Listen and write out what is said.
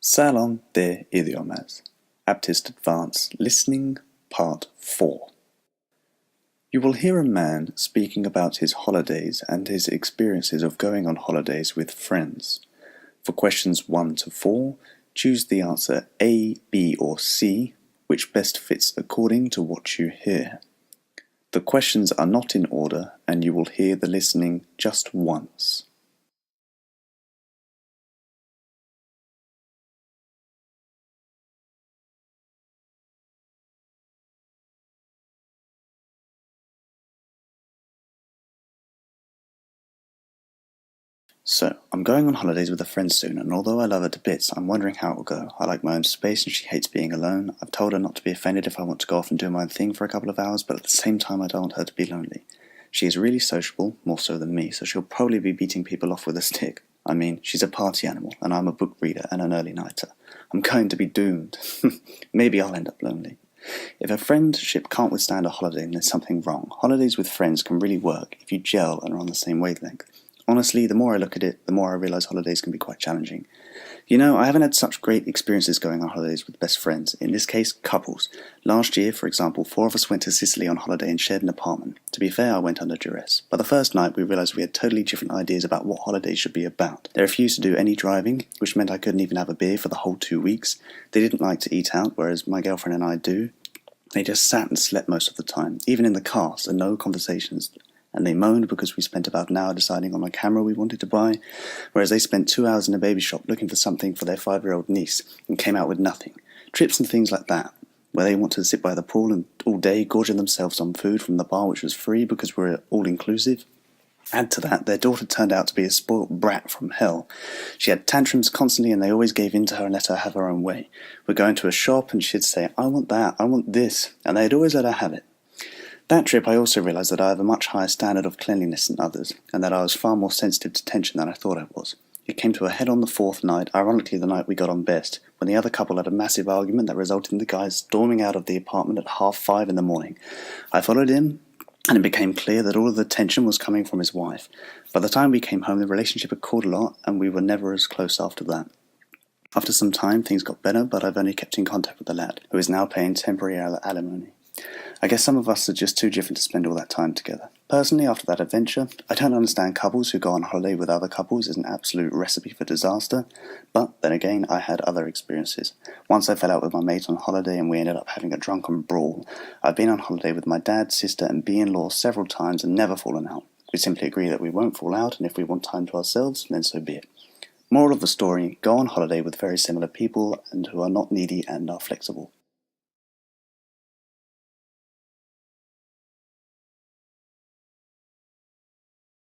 Salón de Idiomas, APTIS Advanced Listening, Part 4. You will hear a man speaking about his holidays and his experiences of going on holidays with friends. For questions 1 to 4, choose the answer A, B or C, which best fits according to what you hear. The questions are not in order and you will hear the listening just once. So, I'm going on holidays with a friend soon, and although I love her to bits, I'm wondering how it will go. I like my own space and she hates being alone. I've told her not to be offended if I want to go off and do my own thing for a couple of hours, but at the same time I don't want her to be lonely. She is really sociable, more so than me, so she'll probably be beating people off with a stick. I mean, she's a party animal, and I'm a book reader and an early nighter. I'm going to be doomed. Maybe I'll end up lonely. If a friendship can't withstand a holiday, then there's something wrong. Holidays with friends can really work if you gel and are on the same wavelength. Honestly, the more I look at it, the more I realise holidays can be quite challenging. You know, I haven't had such great experiences going on holidays with best friends, in this case, couples. Last year, for example, 4 of us went to Sicily on holiday and shared an apartment. To be fair, I went under duress. By the first night, we realised we had totally different ideas about what holidays should be about. They refused to do any driving, which meant I couldn't even have a beer for the whole 2 weeks. They didn't like to eat out, whereas my girlfriend and I do. They just sat and slept most of the time, even in the car, so no conversations. And they moaned because we spent about an hour deciding on a camera we wanted to buy, whereas they spent 2 hours in a baby shop looking for something for their 5-year-old niece and came out with nothing. Trips and things like that, where they wanted to sit by the pool and all day gorging themselves on food from the bar which was free because we're all-inclusive. Add to that, their daughter turned out to be a spoilt brat from hell. She had tantrums constantly and they always gave in to her and let her have her own way. We'd go into a shop and she'd say, "I want that, I want this," and they'd always let her have it. That trip I also realised that I have a much higher standard of cleanliness than others, and that I was far more sensitive to tension than I thought I was. It came to a head on the 4th night, ironically the night we got on best, when the other couple had a massive argument that resulted in the guy storming out of the apartment at 5:30 in the morning. I followed him, and it became clear that all of the tension was coming from his wife. By the time we came home, the relationship had cooled a lot, and we were never as close after that. After some time, things got better, but I've only kept in contact with the lad, who is now paying temporary alimony. I guess some of us are just too different to spend all that time together. Personally, after that adventure, I don't understand couples who go on holiday with other couples as an absolute recipe for disaster, but then again, I had other experiences. Once I fell out with my mate on holiday and we ended up having a drunken brawl. I've been on holiday with my dad, sister and B-in-law several times and never fallen out. We simply agree that we won't fall out, and if we want time to ourselves, then so be it. Moral of the story, go on holiday with very similar people and who are not needy and are flexible.